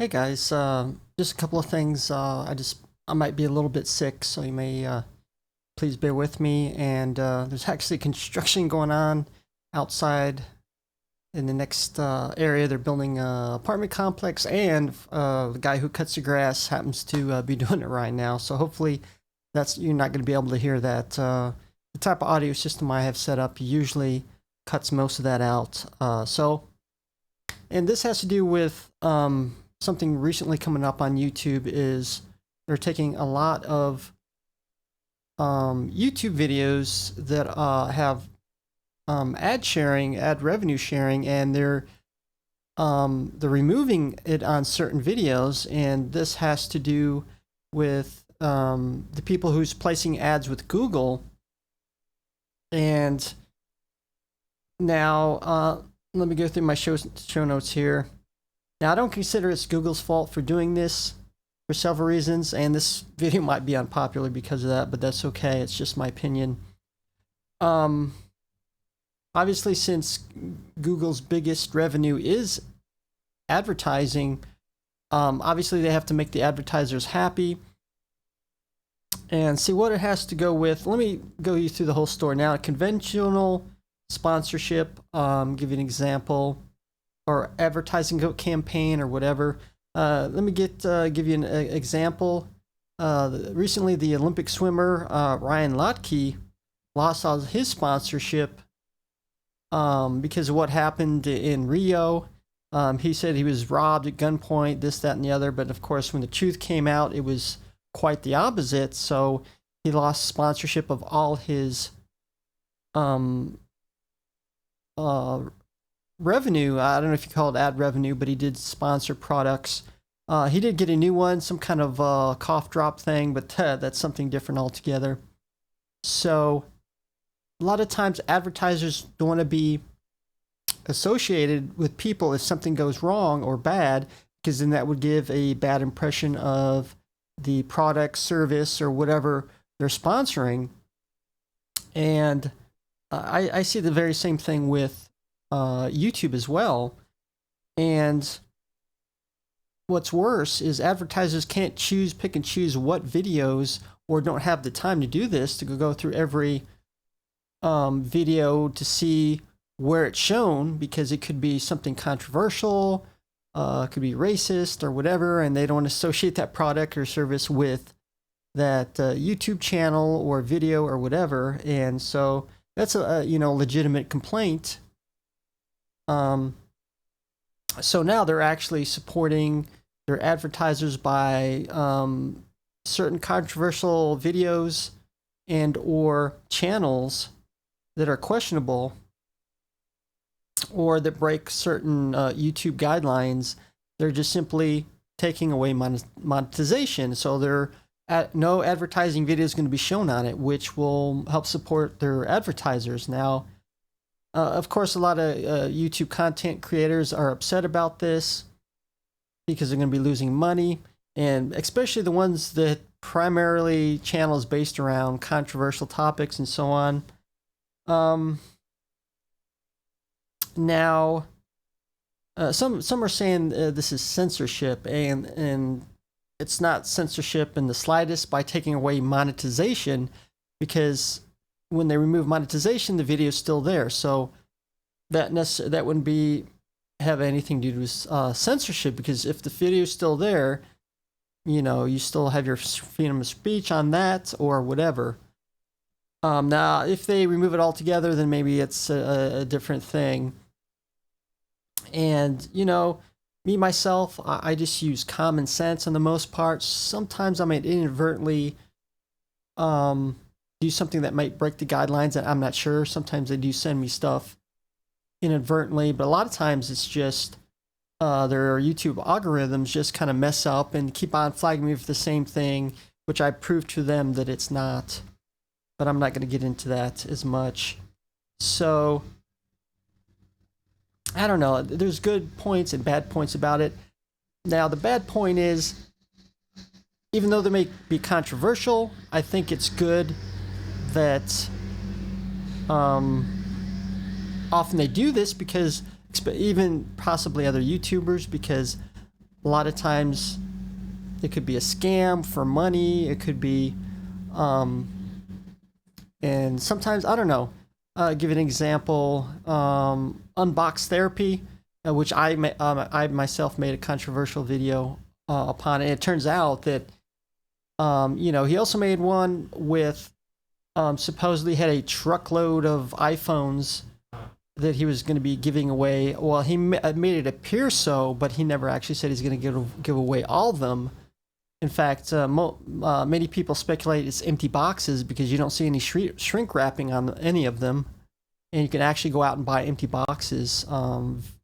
Hey guys, just a couple of things. I might be a little bit sick, so you may please bear with me. And there's actually construction going on outside in the next area. They're building an apartment complex, and the guy who cuts the grass happens to be doing it right now. So hopefully, that's you're not going to be able to hear that. The type of audio system I have set up usually cuts most of that out. And this has to do with something recently coming up on YouTube. Is they're taking a lot of YouTube videos that have ad sharing, ad revenue sharing, and they're removing it on certain videos, and this has to do with the people who's placing ads with Google. And now let me go through my show notes here. Now, I don't consider it's Google's fault for doing this for several reasons, and this video might be unpopular because of that, but that's okay. It's just my opinion. Um, Obviously, since Google's biggest revenue is advertising, obviously they have to make the advertisers happy. And see what it has to go with. Let me go you through the whole story now. A conventional sponsorship, give you an example, or advertising campaign or whatever. Let me give you an example. Recently, the Olympic swimmer Ryan Lochte lost all his sponsorship because of what happened in Rio. He said he was robbed at gunpoint, this, that, and the other. But of course, when the truth came out, it was quite the opposite. So he lost sponsorship of all his revenue. I don't know if you call it ad revenue, but he did sponsor products. He did get a new one, some kind of cough drop thing, but that's something different altogether. So a lot of times advertisers don't want to be associated with people if something goes wrong or bad, because then that would give a bad impression of the product, service, or whatever they're sponsoring. And I see the very same thing with YouTube as well. And what's worse is advertisers can't pick and choose what videos, or don't have the time to do this, to go through every video to see where it's shown, because it could be something controversial, could be racist or whatever, and they don't associate that product or service with that YouTube channel or video or whatever. And so that's a legitimate complaint. So now they're actually supporting their advertisers by certain controversial videos and or channels that are questionable or that break certain YouTube guidelines. They're just simply taking away monetization. So no advertising video is going to be shown on it, which will help support their advertisers. Now, of course, a lot of YouTube content creators are upset about this because they're going to be losing money, and especially the ones that primarily channels based around controversial topics and so on. Now, some are saying this is censorship, and it's not censorship in the slightest by taking away monetization, because when they remove monetization, the video is still there. So that wouldn't have anything to do with censorship, because if the video is still there, you still have your freedom of speech on that or whatever. Now, if they remove it altogether, then maybe it's a different thing. And, me, myself, I just use common sense on the most part. Sometimes I might inadvertently do something that might break the guidelines, and I'm not sure. Sometimes they do send me stuff inadvertently, but a lot of times it's just their YouTube algorithms just kind of mess up and keep on flagging me for the same thing, which I prove to them that it's not. But I'm not going to get into that as much. So, I don't know. There's good points and bad points about it. Now, the bad point is, even though they may be controversial, I think it's good that often they do this, because even possibly other YouTubers, because a A lot of times it could be a scam for money. It could be, and sometimes, I don't know. Give an example, unbox therapy, which I myself made a controversial video upon it. It turns out that, he also made one with, supposedly had a truckload of iPhones that he was going to be giving away. Well, he made it appear so, but he never actually said he's going to give away all of them. In fact, many people speculate it's empty boxes because you don't see any shrink wrapping on any of them. And you can actually go out and buy empty boxes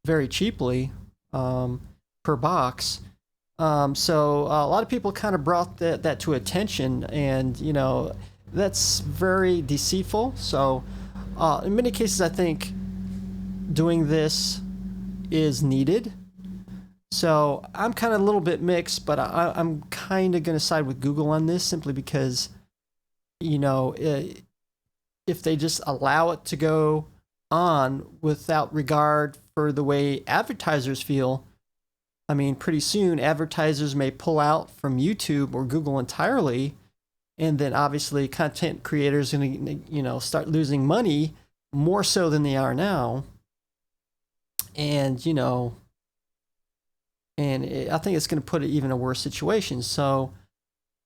very cheaply per box. So a lot of people kind of brought that to attention, and that's very deceitful. So in many cases, I think doing this is needed. So I'm kind of a little bit mixed, but I'm kind of going to side with Google on this simply because, if they just allow it to go on without regard for the way advertisers feel, I mean, pretty soon advertisers may pull out from YouTube or Google entirely, and then obviously content creators are going to, start losing money more so than they are now. And, I think it's going to put it even a worse situation. So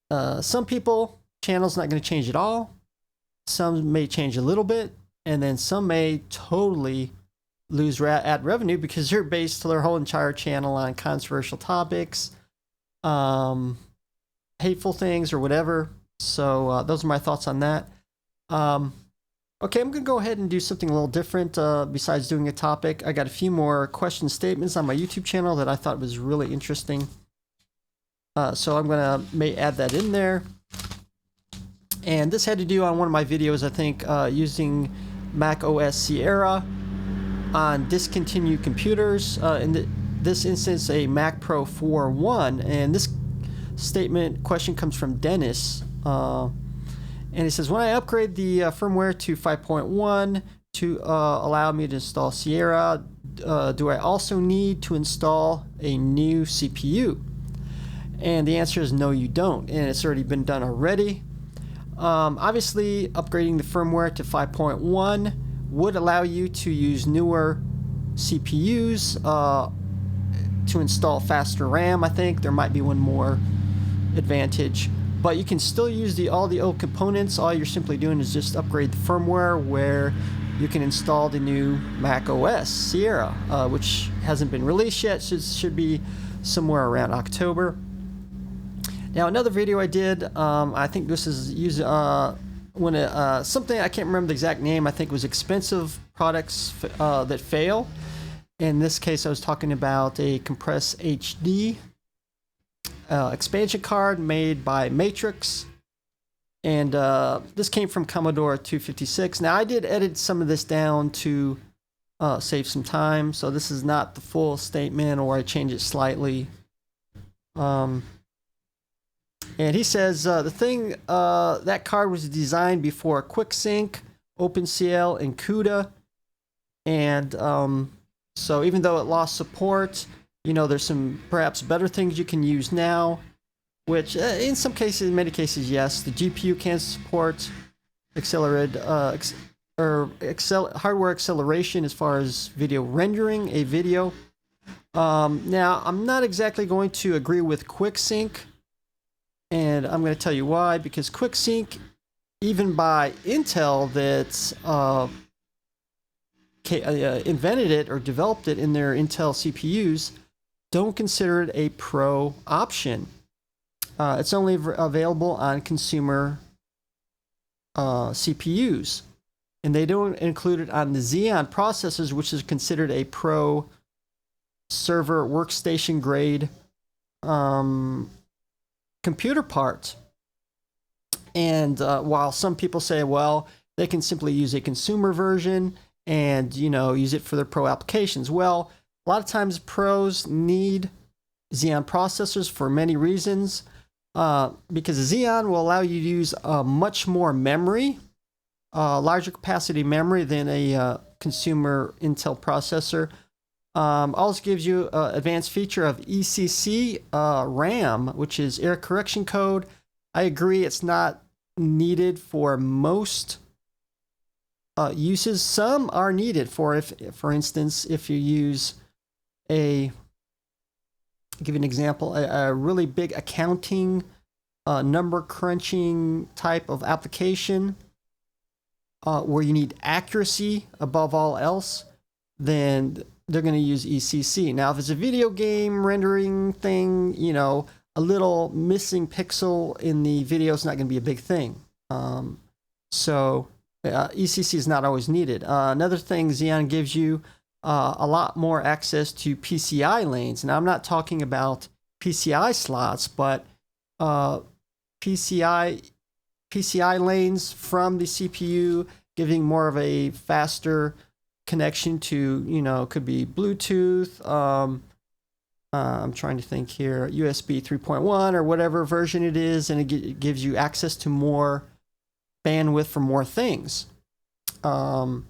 some channels not going to change at all. Some may change a little bit, and then some may totally lose ad revenue because they're based their whole entire channel on controversial topics, hateful things, or whatever. So those are my thoughts on that. Okay, I'm going to go ahead and do something a little different besides doing a topic. I got a few more question statements on my YouTube channel that I thought was really interesting. So I'm going to add that in there. And this had to do on one of my videos, I think, using Mac OS Sierra on discontinued computers. In this instance, a Mac Pro 4.1. And this question comes from Dennis. And it says, when I upgrade the firmware to 5.1 to allow me to install Sierra, do I also need to install a new CPU? And the answer is no, you don't. And it's already been done already. Obviously, upgrading the firmware to 5.1 would allow you to use newer CPUs to install faster RAM. I think there might be one more advantage. But you can still use all the old components. All you're simply doing is just upgrade the firmware where you can install the new Mac OS Sierra, which hasn't been released yet. Should be somewhere around October. Now, another video I did, I think this is when something, I can't remember the exact name, I think it was expensive products that fail. In this case, I was talking about a Compress HD expansion card made by Matrix, and this came from Commodore 256. Now I did edit some of this down to save some time, so this is not the full statement, or I change it slightly. And he says that card was designed before QuickSync, OpenCL, and CUDA, and so even though it lost support, there's some perhaps better things you can use now, which in some cases, in many cases, yes, the GPU can support accelerated hardware acceleration as far as video rendering a video. Now, I'm not exactly going to agree with QuickSync, and I'm going to tell you why. Because QuickSync, even by Intel, that invented it or developed it in their Intel CPUs, don't consider it a pro option. It's only available on consumer CPUs, and they don't include it on the Xeon processors, which is considered a pro server workstation grade computer part. And while some people say, well, they can simply use a consumer version and use it for their pro applications, well, a lot of times pros need Xeon processors for many reasons, because Xeon will allow you to use much more memory, larger capacity memory than a consumer Intel processor. Also gives you an advanced feature of ECC RAM, which is error correction code. I agree, it's not needed for most uses. Some are needed for for instance, if you use I'll give you an example, a really big accounting number crunching type of application where you need accuracy above all else, then they're going to use ECC. Now, if it's a video game rendering thing, you know, a little missing pixel in the video is not going to be a big thing. So ECC is not always needed. Another thing, Xeon gives you a lot more access to PCI lanes. Now, I'm not talking about PCI slots, but PCI lanes from the CPU, giving more of a faster connection to, you know, could be Bluetooth. I'm trying to think here, USB 3.1 or whatever version it is, and it gives you access to more bandwidth for more things. So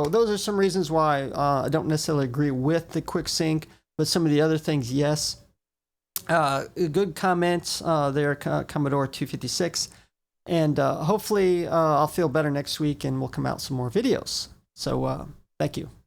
those are some reasons why I don't necessarily agree with the quick sync, but some of the other things, yes. Good comments there, Commodore 256. And hopefully I'll feel better next week and we'll come out some more videos. So thank you.